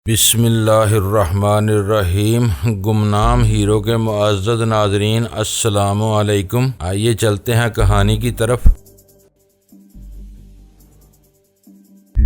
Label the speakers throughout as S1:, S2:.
S1: بسم اللہ الرحمن الرحیم۔ گمنام ہیرو کے معزز ناظرین السلام علیکم۔ آئیے چلتے ہیں کہانی کی طرف۔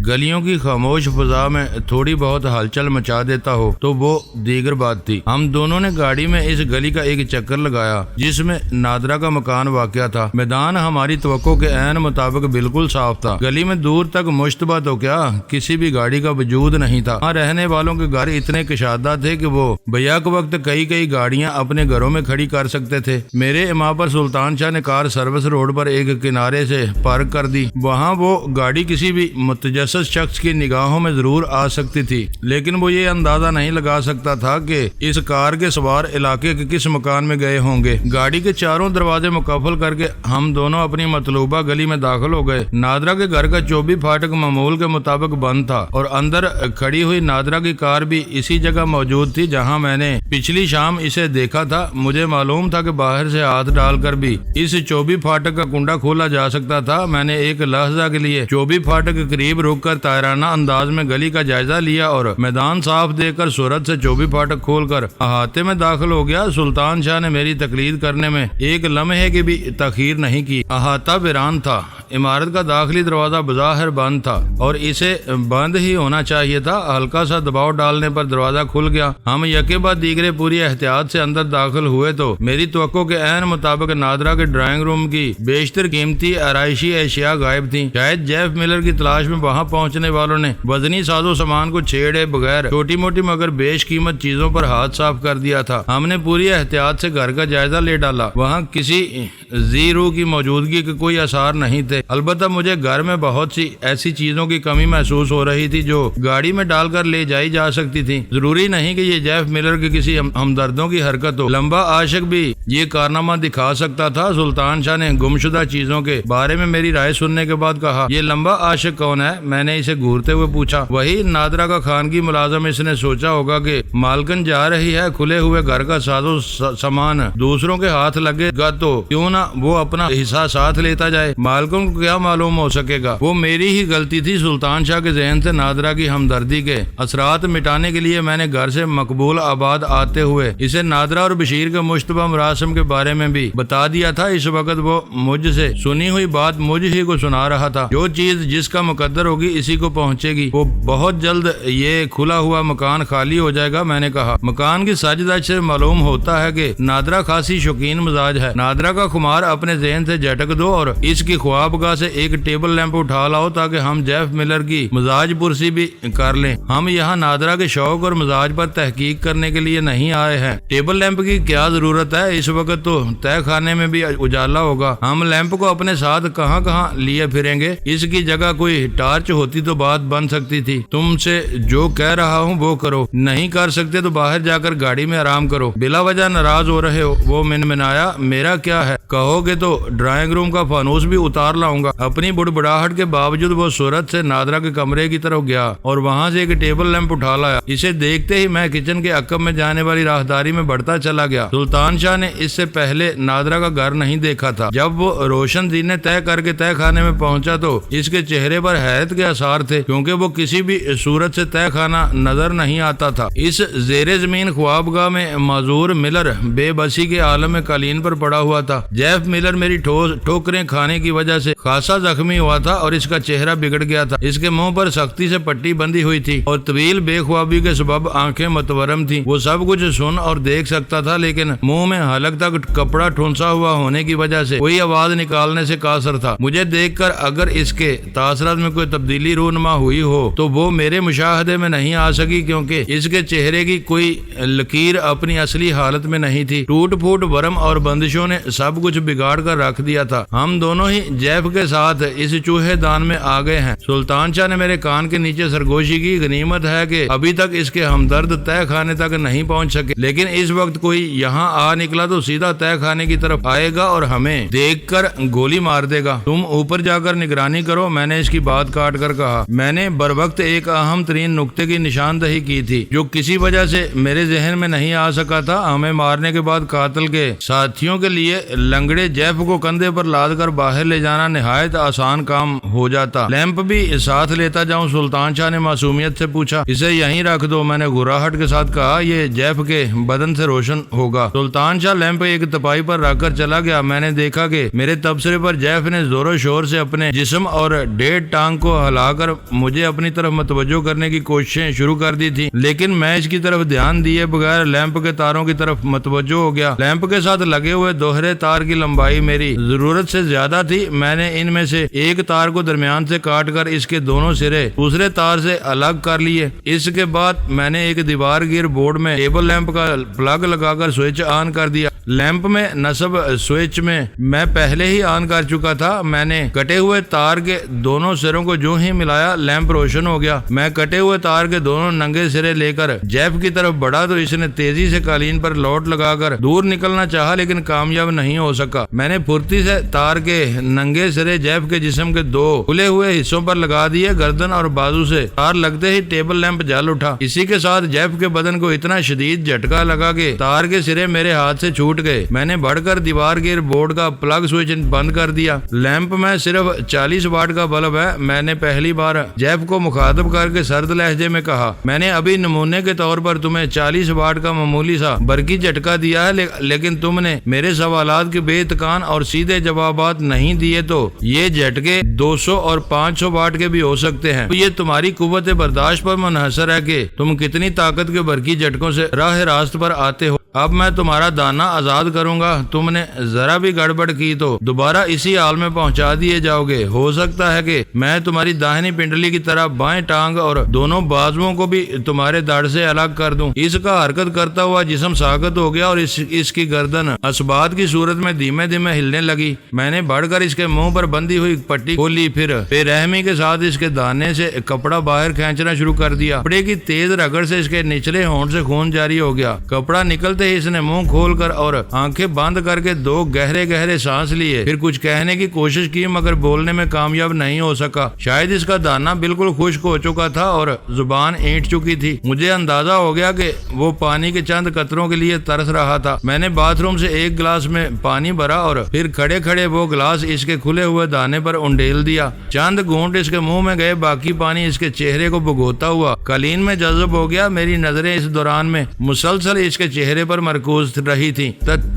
S1: گلیوں کی خاموش فضا میں تھوڑی بہت ہلچل مچا دیتا ہو تو وہ دیگر بات تھی۔ ہم دونوں نے گاڑی میں اس گلی کا ایک چکر لگایا جس میں نادرہ کا مکان واقع تھا۔ میدان ہماری توقع کے عین مطابق بالکل صاف تھا۔ گلی میں دور تک مشتبہ تو کیا کسی بھی گاڑی کا وجود نہیں تھا۔ وہاں رہنے والوں کے گھر اتنے کشادہ تھے کہ وہ بیک وقت کئی گاڑیاں اپنے گھروں میں کھڑی کر سکتے تھے۔ میرے اماں پر سلطان شاہ نے کار سروس روڈ پر ایک کنارے سے پارک کر دی۔ وہاں وہ گاڑی کسی بھی متجسس شخص کی نگاہوں میں ضرور آ سکتی تھی، لیکن وہ یہ اندازہ نہیں لگا سکتا تھا کہ اس کار کے سوار علاقے کے کس مکان میں گئے ہوں گے۔ گاڑی کے چاروں دروازے مقفل کر کے ہم دونوں اپنی مطلوبہ گلی میں داخل ہو گئے۔ نادرہ کے گھر کا چوبی پھاٹک معمول کے مطابق بند تھا اور اندر کھڑی ہوئی نادرہ کی کار بھی اسی جگہ موجود تھی جہاں میں نے پچھلی شام اسے دیکھا تھا۔ مجھے معلوم تھا کہ باہر سے ہاتھ ڈال کر بھی اس چوبی پھاٹک کا کنڈا کھولا جا سکتا تھا۔ میں نے ایک لحظہ کے لیے چوبی پھاٹک کے قریب رک کر تائرانہ انداز میں گلی کا جائزہ لیا اور میدان صاف دیکھ کر سرعت سے چوبی پھاٹک کھول کر احاطے میں داخل ہو گیا۔ سلطان شاہ نے میری تقلید کرنے میں ایک لمحے کی بھی تاخیر نہیں کی۔ احاطہ ویران تھا۔ عمارت کا داخلی دروازہ بظاہر بند تھا اور اسے بند ہی ہونا چاہیے تھا۔ ہلکا سا دباؤ ڈالنے پر دروازہ کھل گیا۔ ہم یکے بعد دیگرے پوری احتیاط سے اندر داخل ہوئے تو میری توقع کے عین مطابق نادرہ کے ڈرائنگ روم کی بیشتر قیمتی آرائشی اشیاء غائب تھیں۔ شاید جیف ملر کی تلاش میں وہاں پہنچنے والوں نے وزنی ساز و سامان کو چھیڑے بغیر چھوٹی موٹی مگر بیش قیمت چیزوں پر ہاتھ صاف کر دیا تھا۔ ہم نے پوری احتیاط سے گھر کا جائزہ لے ڈالا۔ وہاں کسی زیرو کی موجودگی کے کوئی آثار نہیں تھے۔ البتہ مجھے گھر میں بہت سی ایسی چیزوں کی کمی محسوس ہو رہی تھی جو گاڑی میں ڈال کر لے جائی جا سکتی تھی۔ ضروری نہیں کہ یہ جیف ملر کے کسی ہمدردوں کی حرکت ہو۔ لمبا عاشق بھی یہ کارنامہ دکھا سکتا تھا۔ سلطان شاہ نے گمشدہ چیزوں کے بارے میں میری رائے سننے کے بعد کہا، یہ لمبا عاشق کون ہے؟ میں نے اسے گھورتے ہوئے پوچھا۔ وہی نادرہ کا خانگی ملازم۔ اس نے سوچا ہوگا کہ مالکن جا رہی ہے، کھلے ہوئے گھر کا ساز و سامان دوسروں کے ہاتھ لگے گا تو کیوں نہ وہ اپنا حصہ ساتھ لیتا جائے۔ مالکن کو کیا معلوم ہو سکے گا؟ وہ میری ہی غلطی تھی۔ سلطان شاہ کے ذہن سے نادرہ کی ہمدردی کے اثرات مٹانے کے لیے میں نے گھر سے مقبول آباد آتے ہوئے اسے نادرہ اور بشیر کے مشتبہ مراسم کے بارے میں بھی بتا دیا تھا۔ اس وقت وہ مجھ سے سنی ہوئی بات مجھ ہی کو سنا رہا تھا۔ جو چیز جس کا مقدر ہوگی اسی کو پہنچے گی۔ وہ بہت جلد یہ کھلا ہوا مکان خالی ہو جائے گا، میں نے کہا۔ مکان کی سج دج سے معلوم ہوتا ہے کہ نادرہ خاصی شوقین مزاج ہے۔ نادرہ کا خمار اپنے ذہن سے جھٹک دو اور اس کی خوابگاہ سے ایک ٹیبل لیمپ اٹھا لاؤ تاکہ ہم جیف ملر کی مزاج پرسی بھی کر لیں۔ ہم یہاں نادرہ کے شوق اور مزاج پر تحقیق کرنے کے لیے نہیں آئے ہیں۔ ٹیبل لیمپ کی کیا ضرورت ہے؟ اس وقت تو تہ خانے میں بھی اجالا ہوگا۔ ہم لیمپ کو اپنے ساتھ کہاں کہاں لیے پھریں گے؟ اس کی جگہ کوئی ٹارچ ہوتی تو بات بن سکتی تھی۔ تم سے جو کہہ رہا ہوں وہ کرو، نہیں کر سکتے تو باہر جا کر گاڑی میں آرام کرو۔ بلا وجہ ناراض ہو رہے ہو؟ وہ منمنایا۔ میرا کیا ہے؟ کہو گے تو ڈرائنگ روم کا فانوس بھی اتار لاؤں گا۔ اپنی بڑبڑاہٹ کے باوجود وہ سرعت سے نادرہ کے کمرے کی طرف گیا اور وہاں سے ایک ٹیبل لیمپ اٹھا لایا۔ اسے دیکھتے ہی میں کچن کے عقب میں جانے والی راہداری میں بڑھتا چلا گیا۔ سلطان شاہ نے اس سے پہلے نادرہ کا گھر نہیں دیکھا تھا۔ جب وہ روشن زینے طے کر کے تہ خانے میں پہنچا تو اس کے چہرے پر حیرت کے آثار تھے، کیونکہ وہ کسی بھی صورت سے تہ خانہ نظر نہیں آتا تھا۔ اس زیر زمین خوابگاہ میں معذور ملر بے بسی کے عالم میں قالین پر پڑا ہوا تھا۔ جیف ملر میری ٹھوکریں کھانے کی وجہ سے خاصا زخمی ہوا تھا اور اس کا چہرہ بگڑ گیا تھا۔ اس کے منہ پر سختی سے پٹی بندھی ہوئی تھی اور طویل بے خوابی کے سبب آنکھیں متورم تھیں۔ وہ سب کچھ سن اور دیکھ سکتا تھا، لیکن منہ میں حلق تک کپڑا ٹھونسا ہوا ہونے کی وجہ سے کوئی آواز نکالنے سے قاصر تھا۔ مجھے دیکھ کر اگر اس کے تاثرات میں کوئی تبدیلی رونما ہوئی ہو تو وہ میرے مشاہدے میں نہیں آ سکی، کیونکہ اس کے چہرے کی کوئی لکیر اپنی اصلی حالت میں نہیں تھی۔ ٹوٹ پھوٹ ورم اور بندشوں نے سب کچھ بگاڑ کر رکھ دیا تھا۔ ہم دونوں ہی جیف کے ساتھ اس چوہے دان میں آ گئے ہیں۔ سلطان شاہ نے میرے کان کے نیچے سرگوشی کی۔ غنیمت ہے کہ ابھی تک اس کے ہمدرد تہ خانے تک نہیں پہنچ سکے، لیکن اس وقت کوئی یہاں آ نکلا تو سیدھا تہ خانے کی طرف آئے گا اور ہمیں دیکھ کر گولی مار دے گا۔ تم اوپر جا کر نگرانی کرو، میں نے اس کی بات کاٹ کر کر کہا۔ میں نے بروقت ایک اہم ترین نقطے کی نشاندہی کی تھی جو کسی وجہ سے میرے ذہن میں نہیں آ سکا تھا۔ ہمیں مارنے کے بعد قاتل کے ساتھیوں کے لیے لنگڑے جیف کو کندھے پر لاد کر باہر لے جانا نہایت آسان کام ہو جاتا۔ لیمپ بھی ساتھ لیتا جاؤں؟ سلطان شاہ نے معصومیت سے پوچھا۔ اسے یہیں رکھ دو، میں نے گراہٹ کے ساتھ کہا، یہ جیف کے بدن سے روشن ہوگا۔ سلطان شاہ لیمپ ایک تپائی پر رکھ کر چلا گیا۔ میں نے دیکھا کہ میرے تبصرے پر جیف نے زور و شور سے اپنے جسم اور ڈیڑھ ٹانگ کو ہلا کر مجھے اپنی طرف متوجہ کرنے کی کوششیں شروع کر دی تھی، لیکن میں اس کی طرف دھیان دیے بغیر لیمپ کے تاروں کی طرف متوجہ ہو گیا۔ لیمپ کے ساتھ لگے ہوئے دوہرے تار کی لمبائی میری ضرورت سے زیادہ تھی۔ میں نے ان میں سے ایک تار کو درمیان سے کاٹ کر اس کے دونوں سرے دوسرے تار سے الگ کر لیے۔ اس کے بعد میں نے ایک دیوار گیر بورڈ میں ٹیبل لیمپ کا پلگ لگا کر سوئچ آن کر دیا۔ لیمپ میں نصب سوئچ میں پہلے ہی آن کر چکا تھا۔ میں نے کٹے ہوئے تار کے دونوں سروں کو جو ہی ملایا، لیمپ روشن ہو گیا۔ میں کٹے ہوئے تار کے دونوں ننگے سرے لے کر جیف کی طرف بڑھا تو اس نے تیزی سے قالین پر لوٹ لگا کر دور نکلنا چاہا، لیکن کامیاب نہیں ہو سکا۔ میں نے پھرتی سے تار کے ننگے سرے جیف کے جسم کے دو کھلے ہوئے حصوں پر لگا دیے۔ گردن اور بازو سے تار لگتے ہی ٹیبل لیمپ جل اٹھا۔ اسی کے ساتھ جیف کے بدن کو اتنا شدید جھٹکا لگا کہ تار کے سرے میرے ہاتھ سے چھوٹ گئے۔ میں نے بڑھ کر دیوار گیر بورڈ کا پلگ سوئچ بند کر دیا۔ لیمپ میں صرف 40 واٹ کا بلب ہے۔ میں نے پہلی بار جیف کو مخاطب کر کے سرد لہجے میں کہا، میں نے ابھی نمونے کے طور پر تمہیں 40 واٹ کا معمولی سا برقی جھٹکا دیا ہے، لیکن تم نے میرے سوالات کے بے اتقان اور سیدھے جوابات نہیں دیے، تو یہ جھٹکے 200 اور 500 واٹ کے بھی ہو سکتے ہیں۔ یہ تمہاری قوت برداشت پر منحصر ہے کہ تم کتنی طاقت کے برقی جھٹکوں سے راہ راست پر آتے ہو۔ اب میں تمہارا دانہ آزاد کروں گا۔ تم نے ذرا بھی گڑبڑ کی تو دوبارہ اسی حال میں پہنچا دیے جاؤ گے۔ ہو سکتا ہے کہ میں تمہاری داہنی پنڈلی کی طرح بائیں ٹانگ اور دونوں بازوؤں کو بھی تمہارے دڑ سے الگ کر دوں۔ اس کا حرکت کرتا ہوا جسم ساکت ہو گیا اور اس کی گردن اسبات کی صورت میں دھیمے دھیمے ہلنے لگی۔ میں نے بڑھ کر اس کے منہ پر بندھی ہوئی پٹی کھولی، پھر بے رحمی کے ساتھ اس کے دانے سے کپڑا باہر کھینچنا شروع کر دیا۔ کپڑے کی تیز رگڑ سے اس کے نچلے ہونٹ سے خون جاری ہو گیا۔ کپڑا نکلتے ہی اس نے منہ کھول کر اور آنکھیں بند کر کے 2 گہرے گہرے سانس لیے، پھر کچھ کہنے کی کوشش کی مگر بولنے میں کامیاب نہیں ہو سکا۔ شاید اس کا دانہ بالکل خشک ہو چکا تھا اور زبان اینٹ چکی تھی۔ مجھے اندازہ ہو گیا کہ وہ پانی کے چند قطروں کے لیے ترس رہا تھا۔ میں نے باتھ روم سے ایک گلاس میں پانی بھرا اور پھر کھڑے کھڑے وہ گلاس اس کے کھلے ہوئے دانے پر انڈیل دیا۔ چند گھونٹ اس کے منہ میں گئے، باقی پانی اس کے چہرے کو بھگوتا ہوا قالین میں جذب ہو گیا۔ میری نظریں اس دوران میں مسلسل اس کے چہرے پر مرکوز رہی تھی۔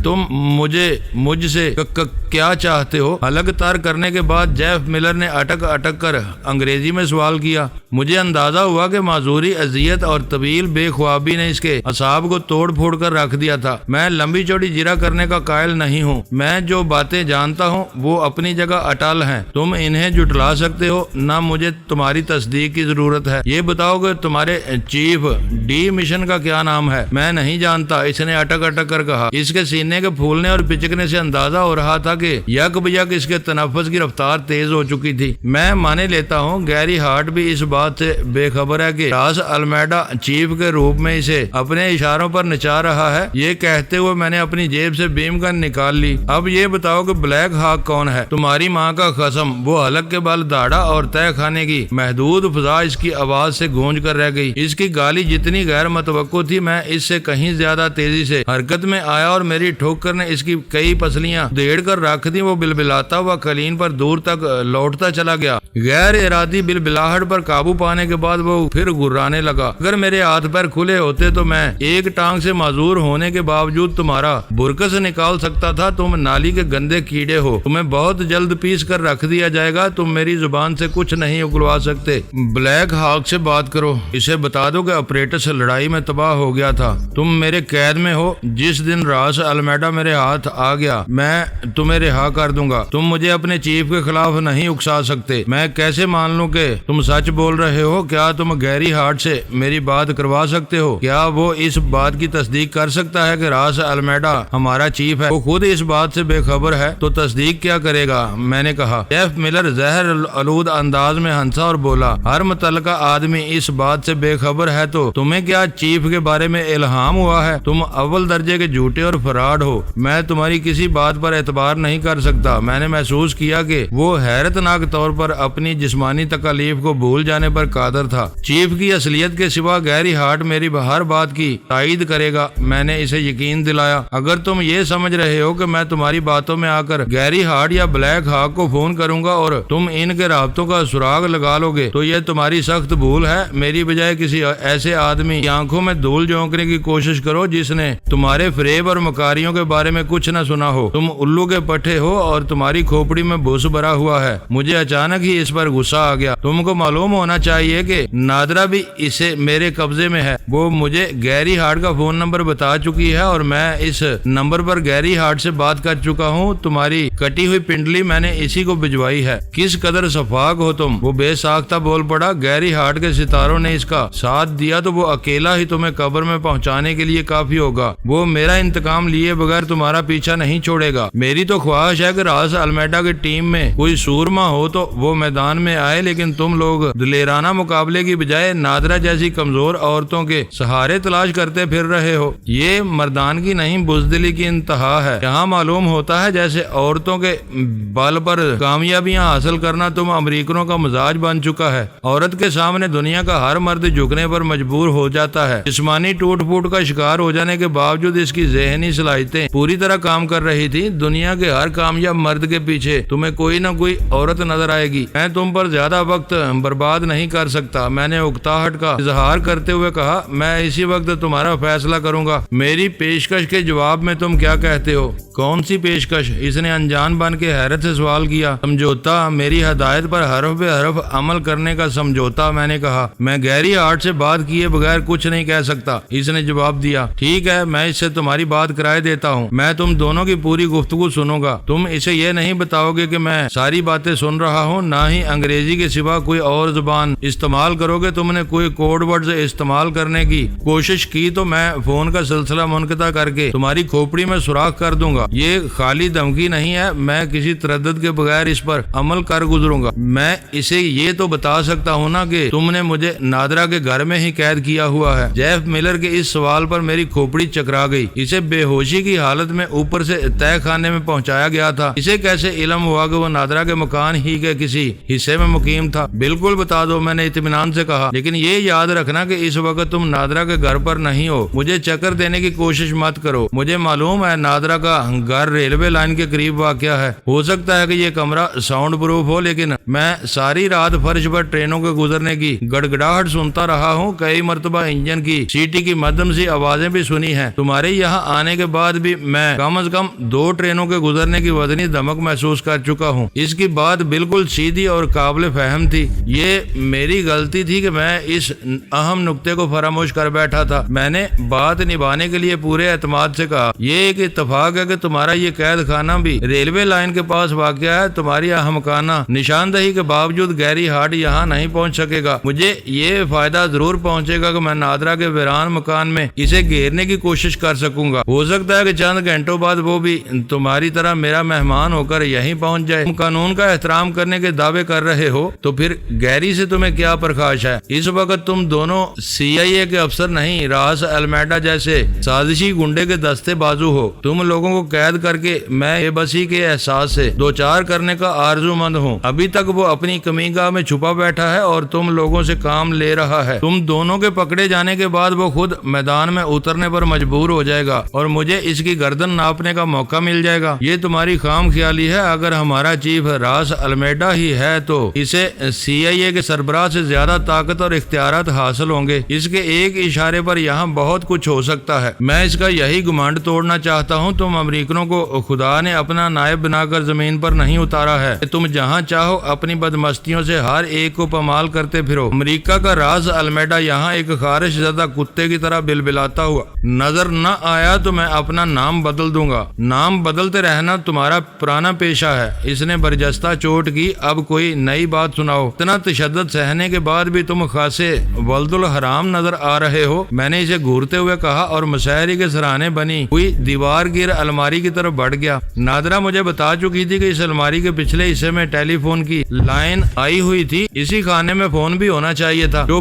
S1: تم مجھ سے کیا چاہتے ہو؟ حلق تار کرنے کے بعد جیف ملر نے اٹک اٹک کر انگریزی میں سوال کیا۔ مجھے اندازہ ہوا کہ معذوری، اذیت اور طویل بے خوابی نے اس کے اعصاب کو توڑ پھوڑ کر رکھ دیا تھا۔ میں لمبی چوڑی جرا کرنے کا قائل نہیں ہوں۔ میں جو باتیں جانتا ہوں وہ اپنی جگہ اٹل ہیں۔ تم انہیں جھٹلا سکتے ہو، نہ مجھے تمہاری تصدیق کی ضرورت ہے۔ یہ بتاؤ کہ تمہارے چیف ڈی مشن کا کیا نام ہے؟ میں نہیں جانتا، اس نے اٹک اٹک کر کہا۔ اس کے سینے کے پھولنے اور پچکنے سے اندازہ ہو رہا تھا کہ یک بیک اس کے تنفس کی رفتار تیز ہو چکی تھی۔ میں مانے لیتا ہوں گیری ہارٹ بھی اس بات سے بے خبر ہے کہ راس المیڈا چیف کے روپ میں اسے اپنے اشاروں پر نچا رہا ہے۔ یہ کہتے ہوئے میں نے اپنی جیب سے بیم گن نکال لی۔ اب یہ بتاؤ کہ بلیک ہاک کون ہے؟ تمہاری ماں کا قسم، وہ حلق کے بال داڑھا اور تہ خانے کی محدود فضا اس کی آواز سے گونج کر رہ گئی۔ اس کی گالی جتنی غیر متوقع تھی، میں اس سے کہیں زیادہ تیزی سے حرکت میں آیا اور میری ٹھوکر نے اس کی کئی پسلیاں دیڑ کر رکھ دی۔ وہ بلبلاتا ہوا قالین پر دور تک لوٹتا چلا گیا۔ غیر ارادی بلبلاہٹ پر قابو پانے کے بعد وہ پھر گرانے لگا۔ اگر میرے ہاتھ پیر کھلے ہوتے تو میں ایک ٹانگ سے معذور ہونے کے باوجود تمہارا برکس نکال سکتا تھا۔ تم نالی کے گندے کیڑے ہو، تمہیں بہت جلد پیس کر رکھ دیا جائے گا۔ تم میری زبان سے کچھ نہیں اگلوا سکتے۔ بلیک ہاک سے بات کرو، اسے بتا دو کہ اپریٹس لڑائی میں تباہ ہو گیا تھا۔ تم میرے قید میں ہو۔ جس دن راس المیڈا میرے ہاتھ آ گیا میں تمہیں رہا کر دوں گا۔ تم مجھے اپنے چیف کے خلاف نہیں اکسا سکتے۔ میں کیسے مان لوں کہ تم سچ بول رہے ہو؟ کیا تم گیری ہارٹ سے میری بات کروا سکتے ہو؟ کیا وہ اس بات کی تصدیق کر سکتا ہے کہ راس المیڈا ہمارا چیف ہے؟ وہ خود اس بات سے بے خبر ہے تو تصدیق کیا کرے گا؟ میں نے کہا۔ جیف ملر زہر آلود انداز میں ہنسا اور بولا، ہر متعلقہ آدمی اس بات سے بے خبر ہے تو تمہیں کیا چیف کے بارے میں الہام ہوا ہے؟ تم تم اول درجے کے جھوٹے اور فراڈ ہو، میں تمہاری کسی بات پر اعتبار نہیں کر سکتا۔ میں نے محسوس کیا کہ وہ حیرت ناک طور پر اپنی جسمانی تکالیف کو بھول جانے پر قادر تھا۔ چیف کی اصلیت کے سوا گیری ہارٹ میری ہر بات کی تائید کرے گا، میں نے اسے یقین دلایا۔ اگر تم یہ سمجھ رہے ہو کہ میں تمہاری باتوں میں آ کر گیری ہارٹ یا بلیک ہاک کو فون کروں گا اور تم ان کے رابطوں کا سراغ لگا لو گے تو یہ تمہاری سخت بھول ہے۔ میری بجائے کسی ایسے آدمی کی آنکھوں میں دھول جھونکنے کی کوشش کرو جس نے تمہارے فریب اور مکاریوں کے بارے میں کچھ نہ سنا ہو۔ تم الو کے پٹھے ہو اور تمہاری کھوپڑی میں بھوس بھرا ہوا ہے۔ مجھے اچانک ہی اس پر غصہ آ گیا۔ تم کو معلوم ہونا چاہیے کہ نادرا بھی اسے میرے قبضے میں ہے۔ وہ مجھے گیری ہارٹ کا فون نمبر بتا چکی ہے اور میں اس نمبر پر گیری ہارٹ سے بات کر چکا ہوں۔ تمہاری کٹی ہوئی پنڈلی میں نے اسی کو بھجوائی ہے۔ کس قدر شفاق ہو تم۔ وہ بے ساختہ بول پڑا۔ گیری ہارٹ کے ستاروں نے اس کا ساتھ دیا تو وہ اکیلا ہی تمہیں قبر میں پہنچانے کے لیے کافی ہوگا۔ وہ میرا انتقام لیے بغیر تمہارا پیچھا نہیں چھوڑے گا۔ میری تو خواہش ہے کہ راس المیڈا کی ٹیم میں کوئی سورما ہو تو وہ میدان میں آئے، لیکن تم لوگ دلیرانہ مقابلے کی بجائے نادرا جیسی کمزور عورتوں کے سہارے تلاش کرتے پھر رہے ہو۔ یہ مردانگی نہیں، بزدلی کی انتہا ہے۔ یہاں معلوم ہوتا ہے جیسے عورتوں کے بل پر کامیابیاں حاصل کرنا تم امریکنوں کا مزاج بن چکا ہے۔ عورت کے سامنے دنیا کا ہر مرد جھکنے پر مجبور ہو جاتا ہے۔ جسمانی ٹوٹ پھوٹ کا شکار ہو جانے کے باوجود اس کی ذہنی صلاحیتیں پوری طرح کام کر رہی تھی۔ دنیا کے ہر کامیاب مرد کے پیچھے تمہیں کوئی نہ کوئی عورت نظر آئے گی۔ میں تم پر زیادہ وقت برباد نہیں کر سکتا، میں نے اکتاہٹ کا اظہار کرتے ہوئے کہا۔ میں اسی وقت تمہارا فیصلہ کروں گا۔ میری پیشکش کے جواب میں تم کیا کہتے ہو؟ کون سی پیشکش؟ اس نے انجان بن کے حیرت سے سوال کیا۔ سمجھوتا، میری ہدایت پر حرف بے حرف عمل کرنے کا سمجھوتا، میں نے کہا۔ میں گیری ہارٹ سے بات کیے بغیر کچھ نہیں کہہ سکتا، اس نے جواب دیا۔ ٹھیک ہے، میں اس سے تمہاری بات کرائے دیتا ہوں۔ میں تم دونوں کی پوری گفتگو سنوں گا۔ تم اسے یہ نہیں بتاؤ گے کہ میں ساری باتیں سن رہا ہوں، نہ ہی انگریزی کے سوا کوئی اور زبان استعمال کرو گے۔ تم نے کوئی کوڈ ورڈز استعمال کرنے کی کوشش کی تو میں فون کا سلسلہ منقطع کر کے تمہاری کھوپڑی میں سوراخ کر دوں گا۔ یہ خالی دھمکی نہیں ہے، میں کسی تردد کے بغیر اس پر عمل کر گزروں گا۔ میں اسے یہ تو بتا سکتا ہوں نا کہ تم نے مجھے نادرا کے گھر میں ہی قید کیا ہوا ہے۔ جیف ملر کے اس سوال پر میری کھوپڑی چکرا گئی۔ اسے بے ہوشی کی حالت میں اوپر سے تہہ خانے میں پہنچایا گیا تھا۔ اسے کیسے علم ہوا کہ وہ نادرا کے مکان ہی کے کسی حصے میں مقیم تھا؟ بالکل بتا دو، میں نے اطمینان سے کہا، لیکن یہ یاد رکھنا کہ اس وقت تم نادرا کے گھر پر نہیں ہو۔ مجھے چکر دینے کی کوشش مت کرو۔ مجھے معلوم ہے نادرا کا گھر ریلوے لائن کے قریب واقع ہے۔ ہو سکتا ہے کہ یہ کمرہ ساؤنڈ پروف ہو، لیکن میں ساری رات فرش پر ٹرینوں کے گزرنے کی گڑگڑاہٹ سنتا رہا ہوں۔ کئی مرتبہ انجن کی سیٹی کی مدھم سی آوازیں بھی سنی ہیں۔ تمہارے یہاں آنے کے بعد بھی میں کم از کم 2 ٹرینوں کے گزرنے کی وزنی دھمک محسوس کر چکا ہوں۔ اس کی بات بالکل سیدھی اور قابل فہم تھی۔ یہ میری غلطی تھی کہ میں اس اہم نقطے کو فراموش کر بیٹھا تھا۔ میں نے بات نبھانے کے لیے پورے اعتماد سے کہا، یہ ایک اتفاق ہے کہ تمہارا یہ قید خانہ بھی ریلوے لائن کے پاس واقع ہے۔ تمہاری احمقانہ نشاندہی کے باوجود گیری ہارٹ یہاں نہیں پہنچ سکے گا۔ مجھے یہ فائدہ ضرور پہنچے گا کہ میں نادرا کے ویران مکان میں اسے گھیرنے کی کوشش کر سکوں گا۔ ہو سکتا ہے کہ چند گھنٹوں بعد وہ بھی تمہاری طرح میرا مہمان ہو کر یہیں پہنچ جائے۔ تم قانون کا احترام کرنے کے دعوے کر رہے ہو تو پھر گیری سے تمہیں کیا پرخاش ہے؟ اس وقت تم دونوں CIA کے افسر نہیں، راس المیڈا جیسے سازشی گنڈے کے دستے بازو ہو۔ تم لوگوں کو قید کر کے میں بے بسی کے احساس سے دوچار کرنے کا آرزو مند ہوں۔ ابھی تک وہ اپنی کمی گاہ میں چھپا بیٹھا ہے اور تم لوگوں سے کام لے رہا ہے۔ تم دونوں کے پکڑے جانے کے بعد وہ خود میدان میں اترنے پر مجبور ہو جائے گا اور مجھے اس کی گردن ناپنے کا موقع مل جائے گا۔ یہ تمہاری خام خیالی ہے۔ اگر ہمارا چیف راس المیڈا ہی ہے تو اسے CIA کے سربراہ سے زیادہ طاقت اور اختیارات حاصل ہوں گے۔ اس کے ایک اشارے پر یہاں بہت کچھ ہو سکتا ہے۔ میں اس کا یہی گمانڈ توڑنا چاہتا ہوں۔ تم امریکنوں کو خدا نے اپنا نائب بنا کر زمین پر نہیں اتارا ہے کہ تم جہاں چاہو اپنی بدمستیوں سے ہر ایک کو پامال کرتے پھرو۔ امریکہ کا راز المیڈا یہاں ایک خارش زدہ کتے کی طرح بلبلاتا ہوا نظر نہ آیا تو میں اپنا نام بدل دوں گا۔ نام بدلتے رہنا تمہارا پرانا پیشہ ہے، اس نے برجستہ چوٹ کی۔ اب کوئی نئی بات سناؤ۔ اتنا تشدد سہنے کے بعد بھی تم خاصے ولد الحرام نظر آ رہے ہو، میں نے اسے گھورتے ہوئے کہا اور مشاعرے کے سرانے بنی ہوئی دیوار گیر الماری کی طرف بڑھ گیا۔ نادرا مجھے بتا چکی تھی کہ اس الماری کے پچھلے حصے میں ٹیلی فون کی لائن آئی ہوئی تھی۔ اسی خانے میں فون بھی ہونا چاہیے تھا جو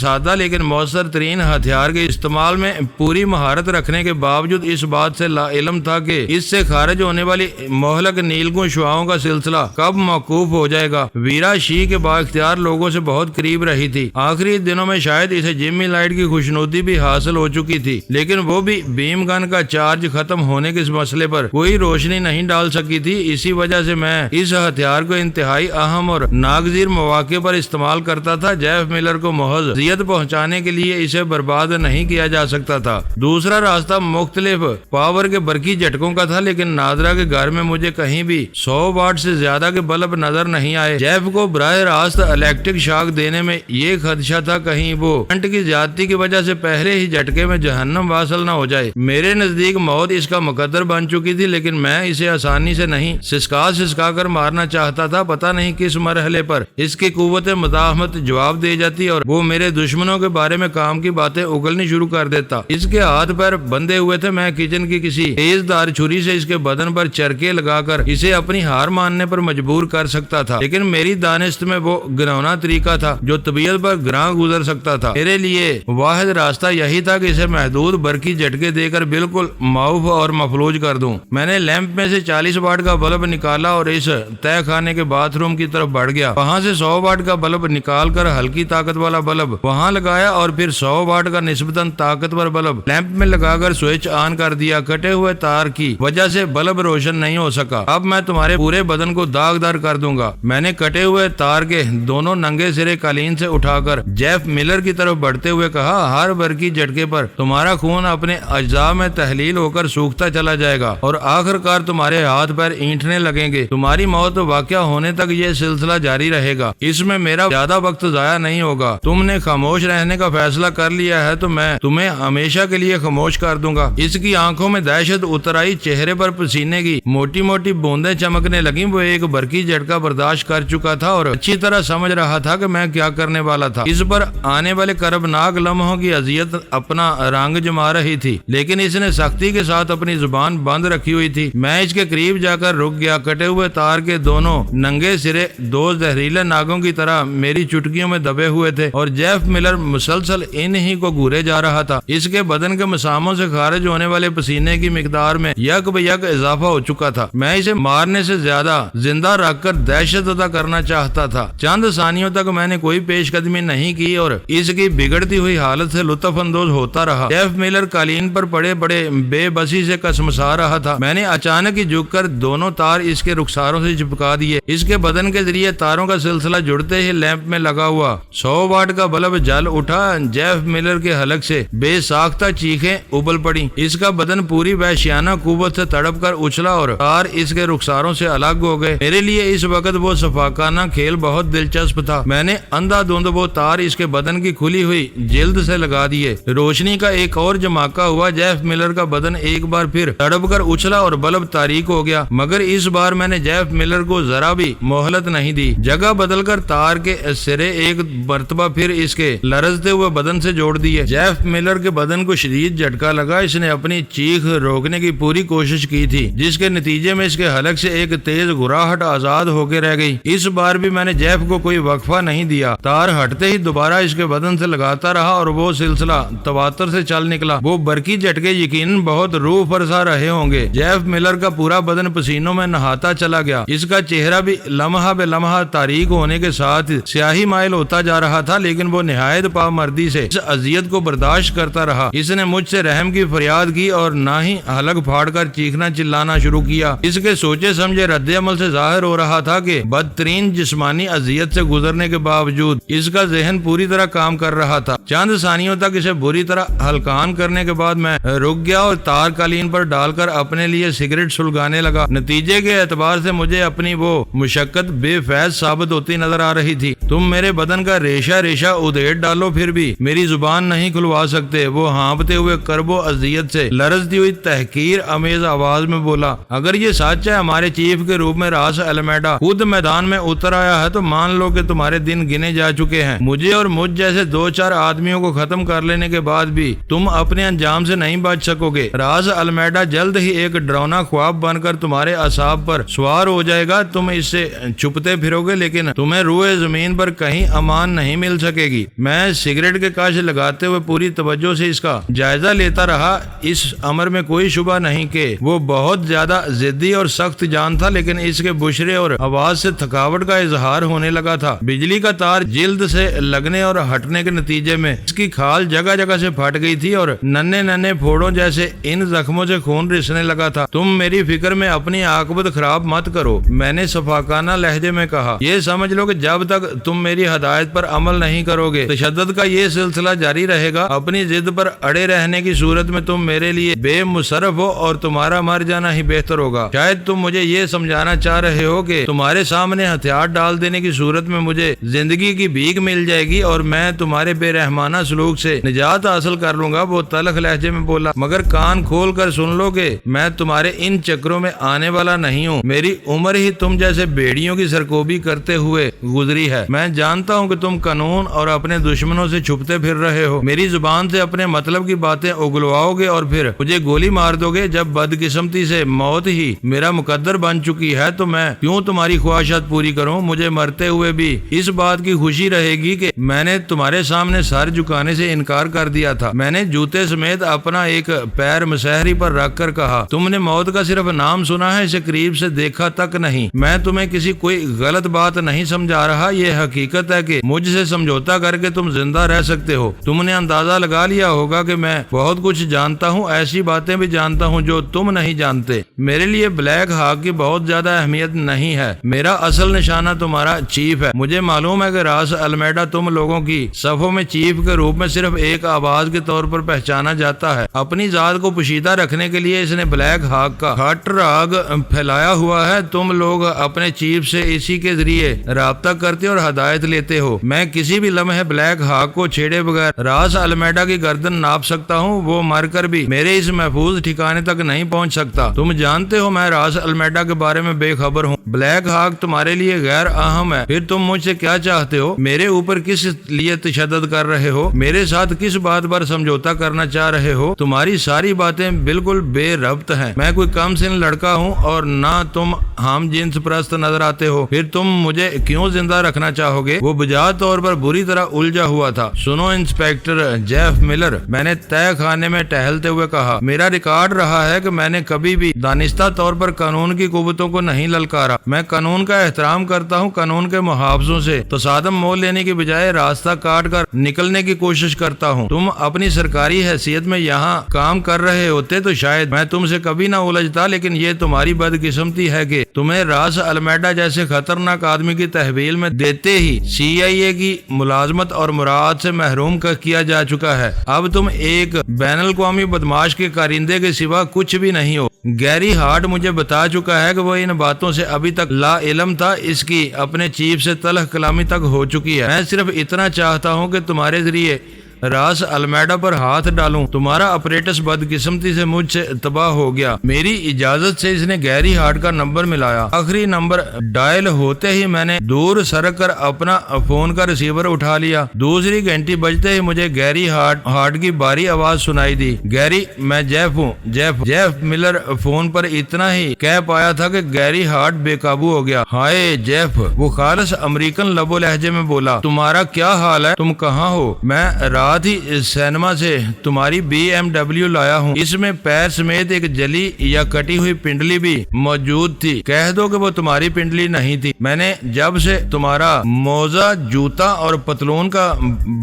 S1: سادہ لیکن مؤثر ترین ہتھیار کے استعمال میں پوری مہارت رکھنے کے باوجود اس بات سے لا علم تھا کہ اس سے خارج ہونے والی مہلک نیلگوں شعاؤں کا سلسلہ کب موقوف ہو جائے گا۔ ویرا شی کے بااختیار لوگوں سے بہت قریب رہی تھی۔ آخری دنوں میں شاید اسے جمی لائٹ کی خوشنودی بھی حاصل ہو چکی تھی، لیکن وہ بھی بیم گن کا چارج ختم ہونے کے اس مسئلے پر کوئی روشنی نہیں ڈال سکی تھی۔ اسی وجہ سے میں اس ہتھیار کو انتہائی اہم اور ناگزیر مواقع پر استعمال کرتا تھا۔ جیف ملر کو محض اذیت پہنچانے کے لیے اسے برباد نہیں کیا جا سکتا تھا۔ دوسرا راستہ مختلف پاور کے برقی جھٹکوں کا تھا، لیکن نادرا کے گھر میں مجھے کہیں بھی 100 واٹ سے زیادہ کے بلب نظر نہیں آئے۔ جیف کو براہ راست الیکٹرک شاک دینے میں یہ خدشہ تھا کہیں وہ کرنٹ کی زیادتی کی وجہ سے پہلے ہی جھٹکے میں جہنم واصل نہ ہو جائے۔ میرے نزدیک موت اس کا مقدر بن چکی تھی، لیکن میں اسے آسانی سے نہیں سسکا کر مارنا چاہتا تھا۔ پتہ نہیں کس مرحلے پر اس کی قوت مزاحمت جواب دے جاتی اور وہ میرے دشمنوں کے بارے میں کام کی باتیں اگلنی شروع کر دیتا۔ اس کے ہاتھ پیر بندھے ہوئے تھے۔ میں کچن کی کسی تیز دار چھری سے اس کے بدن پر چرکے لگا کر اسے اپنی ہار ماننے پر مجبور کر سکتا تھا، لیکن میری دانست میں وہ گنونا طریقہ تھا جو طبیعت پر گراں گزر سکتا تھا۔ میرے لیے واحد راستہ یہی تھا کہ اسے محدود برقی جھٹکے دے کر بالکل معاف اور مفلوج کر دوں۔ میں نے لیمپ میں سے 40 واٹ کا بلب نکالا اور اس تہ خانے کے باتھ روم کی طرف بڑھ گیا۔ وہاں سے 100 واٹ کا بلب نکال کر ہلکی طاقت والا بلب وہاں لگایا اور پھر 100 واٹ کا نسبتاً طاقتور بلب لیمپ میں لگا کر سوئچ آن کر دیا۔ کٹے ہوئے تار کی وجہ سے بلب روشن نہیں ہو سکا۔ اب میں تمہارے پورے بدن کو داغدار کر دوں گا۔ میں نے کٹے ہوئے تار کے دونوں ننگے سرے قالین سے اٹھا کر جیف ملر کی طرف بڑھتے ہوئے کہا، ہر برقی جھٹکے پر تمہارا خون اپنے اجزاء میں تحلیل ہو کر سوکھتا چلا جائے گا اور آخر کار تمہارے ہاتھ پیر اینٹنے لگیں گے۔ تمہاری موت واقع ہونے تک یہ سلسلہ جاری رہے گا۔ اس میں میرا زیادہ وقت ضائع نہیں ہوگا۔ تم نے خاموش رہنے کا فیصلہ کر لیا ہے تو میں تمہیں ہمیشہ کے لیے خاموش کر دوں گا۔ اس کی آنکھوں میں دہشت اتر آئی، چہرے پر پسینے کی موٹی موٹی بوندیں چمکنے لگیں۔ وہ ایک برقی جھٹکا برداشت کر چکا تھا اور اچھی طرح سمجھ رہا تھا کہ میں کیا کرنے والا تھا۔ اس پر آنے والے کربناک لمحوں کی اذیت اپنا رنگ جما رہی تھی، لیکن اس نے سختی کے ساتھ اپنی زبان بند رکھی ہوئی تھی۔ میں اس کے قریب جا کر رک گیا۔ کٹے ہوئے تار کے دونوں ننگے سرے دو زہریلے ناگوں کی طرح میری چٹکیوں میں دبے ہوئے تھے اور جیف ملر مسلسل انہی کو گھورے جا رہا تھا۔ اس کے بدن کے مساموں سے خارج ہونے والے پسینے کی مقدار میں یک بہ یک اضافہ ہو چکا تھا۔ میں اسے مارنے سے زیادہ زندہ رکھ کر دہشت ادا کرنا چاہتا تھا۔ چند ثانیوں تک میں نے کوئی پیش قدمی نہیں کی اور اس کی بگڑتی ہوئی حالت سے لطف اندوز ہوتا رہا۔ جیف ملر قالین پر پڑے پڑے بے بسی سے کسمسا رہا تھا۔ میں نے اچانک ہی جھک کر دونوں تار اس کے رخساروں سے چپکا دیے۔ اس کے بدن کے ذریعے تاروں کا سلسلہ جڑتے ہی لیمپ میں لگا ہوا 100 واٹ کا بلب جل اٹھا۔ جیف ملر کے حلق سے بے ساختہ چیخیں ابل پڑی۔ اس کا بدن پوری وحشیانہ قوت سے تڑپ کر اچھلا اور تار اس کے رخساروں سے الگ ہو گئے۔ میرے لیے اس وقت وہ شفاقانہ کھیل بہت دلچسپ تھا۔ میں نے اندھا دھند وہ تار اس کے بدن کی کھلی ہوئی جلد سے لگا دیے۔ روشنی کا ایک اور جماکہ ہوا۔ جیف ملر کا بدن ایک بار پھر تڑپ کر اچھلا اور بلب تاریک ہو گیا، مگر اس بار میں نے جیف ملر کو ذرا بھی مہلت نہیں دی۔ جگہ بدل کر تار کے سرے ایک مرتبہ پھر اس کے لرزتے ہوئے بدن سے جوڑ دیے۔ جیف ملر کے بدن کو شدید جھٹکا لگا۔ اس نے اپنی چیخ روکنے کی پوری کوشش کی تھی، جس کے نتیجے میں اس کے حلق سے ایک تیز گراہٹ آزاد ہو کے رہ گئی۔ اس بار بھی میں نے جیف کو کوئی وقفہ نہیں دیا۔ تار ہٹتے ہی دوبارہ اس کے بدن سے لگاتا رہا اور وہ سلسلہ تواتر سے چل نکلا۔ وہ برقی جھٹکے یقیناً بہت روح فرسا رہے ہوں گے۔ جیف ملر کا پورا بدن پسینوں میں نہاتا چلا گیا۔ اس کا چہرہ بھی لمحہ بے لمحہ تاریک ہونے کے ساتھ سیاہی مائل ہوتا جا رہا تھا، لیکن وہ نہایت پامردی سے اس اذیت کو برداشت کرتا رہا۔ اس نے مجھ سے رحم کی فریاد کی اور نہ ہی حلق پھاڑ کر چیخنا چلانا شروع کیا۔ اس کے سوچے سمجھے رد عمل سے ظاہر ہو رہا تھا کہ بدترین جسمانی اذیت سے گزرنے کے باوجود اس کا ذہن پوری طرح کام کر رہا تھا۔ چند ثانیوں تک اسے بری طرح ہلکان کرنے کے بعد میں رک گیا اور تار قالین پر ڈال کر اپنے لیے سگریٹ سلگانے لگا۔ نتیجے کے اعتبار سے مجھے اپنی وہ مشقت بے فیض ثابت ہوتی نظر آ رہی تھی۔ تم میرے بدن کا ریشہ ریشہ ادھیڑ ڈالو پھر بھی میری زبان نہیں کھلوا سکتے، وہ ہانپتے ہوئے کرب و اذیت سے لرزتی ہوئی تحقیر امیز آواز میں بولا۔ اگر یہ سچ ہے ہمارے چیف کے روپ میں راس المیڈا خود میدان میں اتر آیا ہے تو مان لو کہ تمہارے دن گنے جا چکے ہیں۔ مجھے اور مجھ جیسے 2-4 آدمیوں کو ختم کر لینے کے بعد بھی تم اپنے انجام سے نہیں بچ سکو گے۔ راس المیڈا جلد ہی ایک ڈراؤنا خواب بن کر تمہارے اعصاب پر سوار ہو جائے گا۔ تم اس سے چھپتے پھرو گے، لیکن لیکن تمہیں روئے زمین پر کہیں امان نہیں مل سکے گی۔ میں سگریٹ کے کاش لگاتے ہوئے پوری توجہ سے اس کا جائزہ لیتا رہا۔ اس امر میں کوئی شبہ نہیں کہ وہ بہت زیادہ ضدی اور سخت جان تھا، لیکن اس کے بشرے اور آواز سے تھکاوٹ کا اظہار ہونے لگا تھا۔ بجلی کا تار جلد سے لگنے اور ہٹنے کے نتیجے میں اس کی کھال جگہ جگہ سے پھٹ گئی تھی اور ننھے ننھے پھوڑوں جیسے ان زخموں سے خون رسنے لگا تھا۔ تم میری فکر میں اپنی عاقبت خراب مت کرو، میں نے شفقانہ لہجے میں کہا۔ یہ سمجھ لو کہ جب تک تم میری ہدایت پر عمل نہیں کرو گے، تشدد کا یہ سلسلہ جاری رہے گا۔ اپنی ضد پر اڑے رہنے کی صورت میں تم میرے لیے بے مصرف ہو اور تمہارا مر جانا ہی بہتر ہوگا۔ شاید تم مجھے یہ سمجھانا چاہ رہے ہو کہ تمہارے سامنے ہتھیار ڈال دینے کی صورت میں مجھے زندگی کی بھیک مل جائے گی اور میں تمہارے بے رحمانہ سلوک سے نجات حاصل کر لوں گا۔ وہ تلخ لہجے میں بولا، مگر کان کھول کر سن لو کہ میں تمہارے ان چکروں میں آنے والا نہیں ہوں۔ میری عمر ہی تم جیسے بھیڑیوں کی سرکوبی کرتے ہوئے گزری ہے۔ میں جانتا ہوں کہ تم قانون اور اپنے دشمنوں سے چھپتے پھر رہے ہو، میری زبان سے اپنے مطلب کی باتیں اگلواؤ گے اور پھر مجھے گولی مار دو گے۔ جب بدقسمتی سے موت ہی میرا مقدر بن چکی ہے تو میں کیوں تمہاری خواہشات پوری کروں؟ مجھے مرتے ہوئے بھی اس بات کی خوشی رہے گی کہ میں نے تمہارے سامنے سر جھکانے سے انکار کر دیا تھا۔ میں نے جوتے سمیت اپنا ایک پیر مسحری پر رکھ کر کہا، تم نے موت کا صرف نام سنا ہے، اسے قریب سے دیکھا تک نہیں۔ میں تمہیں کسی کوئی غلط بات نہیں سمجھا رہا، یہ حقیقت ہے کہ مجھ سے سمجھوتا کر کے تم زندہ رہ سکتے ہو۔ تم نے اندازہ لگا لیا ہوگا کہ میں بہت کچھ جانتا ہوں، ایسی باتیں بھی جانتا ہوں جو تم نہیں جانتے۔ میرے لیے بلیک ہاک کی بہت زیادہ اہمیت نہیں ہے، میرا اصل نشانہ تمہارا چیف ہے۔ مجھے معلوم ہے کہ راس المیڈا تم لوگوں کی صفوں میں چیف کے روپ میں صرف ایک آواز کے طور پر پہچانا جاتا ہے۔ اپنی ذات کو پوشیدہ رکھنے کے لیے اس نے بلیک ہاک کا ہٹ راگ پھیلایا ہوا ہے۔ تم لوگ اپنے چیف سے اسی کے ذریعے رابطہ کرتے اور ہدایت لیتے ہو۔ میں کسی بھی لمحے بلیک ہاک کو چھیڑے بغیر راس المیڈا کی گردن ناپ سکتا ہوں، وہ مر کر بھی میرے اس محفوظ ٹھکانے تک نہیں پہنچ سکتا۔ تم جانتے ہو میں راس المیڈا کے بارے میں بے خبر ہوں۔ بلیک ہاک تمہارے لیے غیر اہم ہے۔ پھر تم مجھ سے کیا چاہتے ہو؟ میرے اوپر کس لیے تشدد کر رہے ہو؟ میرے ساتھ کس بات پر سمجھوتا کرنا چاہ رہے ہو؟ تمہاری ساری باتیں بالکل بے ربط ہیں۔ میں کوئی کم سن لڑکا ہوں اور نہ تم ہم جنس پرست نظر آتے ہو۔ پھر تم مجھے کیوں زندہ رکھنا چاہو گے؟ وہ بجا طور پر بری طرح الجھا ہوا تھا۔ سنو انسپیکٹر جیف ملر، میں نے تہ خانے میں ٹہلتے ہوئے کہا، میرا ریکارڈ رہا ہے کہ میں نے کبھی بھی دانستہ طور پر قانون کی قوتوں کو نہیں للکارا۔ میں قانون کا احترام کرتا ہوں، قانون کے محافظوں سے تصادم مول لینے کی بجائے راستہ کاٹ کر نکلنے کی کوشش کرتا ہوں۔ تم اپنی سرکاری حیثیت میں یہاں کام کر رہے ہوتے تو شاید میں تم سے کبھی نہ الجھتا، لیکن یہ تمہاری بدقسمتی ہے کہ تمہیں راس المیڈا جیسے خطرناک آدمی کی تحویل میں دیتے ہی CIA کی ملازمت اور مراعات سے محروم کیا جا چکا ہے۔ اب تم ایک بین الاقوامی بدماش کے کارندے کے سوا کچھ بھی نہیں ہو۔ گیری ہارٹ مجھے بتا چکا ہے کہ وہ ان باتوں سے ابھی تک لا علم تھا، اس کی اپنے چیف سے تلخ کلامی تک ہو چکی ہے۔ میں صرف اتنا چاہتا ہوں کہ تمہارے ذریعے راس المیڈا پر ہاتھ ڈالوں۔ تمہارا اپریٹس بدقسمتی سے مجھ سے تباہ ہو گیا۔ میری اجازت سے اس نے گیری ہارٹ کا نمبر ملایا۔ آخری نمبر ڈائل ہوتے ہی میں نے دور سرک کر اپنا فون کا ریسیور اٹھا لیا۔ دوسری گھنٹی بجتے ہی مجھے گیری ہارٹ کی باری آواز سنائی دی، گیری میں جیف ہوں۔ جیف ملر فون پر اتنا ہی کہہ پایا تھا کہ گیری ہارٹ بے قابو ہو گیا۔ ہائے جیف، وہ خالص امریکن لبو لہجے میں بولا، تمہارا کیا حال ہے؟ تم کہاں ہو؟ میں رات ہی سینما سے تمہاری BMW لایا ہوں، اس میں پیر سمیت ایک جلی یا کٹی ہوئی پنڈلی بھی موجود تھی۔ کہہ دو کہ وہ تمہاری پنڈلی نہیں تھی۔ میں نے جب سے تمہارا موزہ، جوتا اور پتلون کا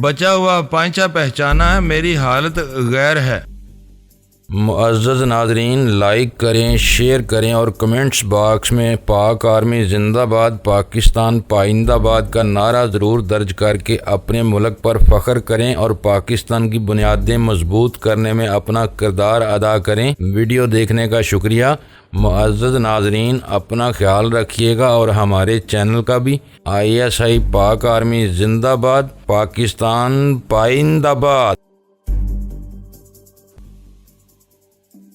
S1: بچا ہوا پانچا پہچانا ہے، میری حالت غیر ہے۔
S2: معزز ناظرین، لائک کریں، شیئر کریں اور کمنٹس باکس میں پاک آرمی زندہ باد، پاکستان پائندہ باد کا نعرہ ضرور درج کر کے اپنے ملک پر فخر کریں اور پاکستان کی بنیادیں مضبوط کرنے میں اپنا کردار ادا کریں۔ ویڈیو دیکھنے کا شکریہ۔ معزز ناظرین، اپنا خیال رکھیے گا اور ہمارے چینل کا بھی۔ ISI پاک آرمی زندہ باد، پاکستان پائندہ باد۔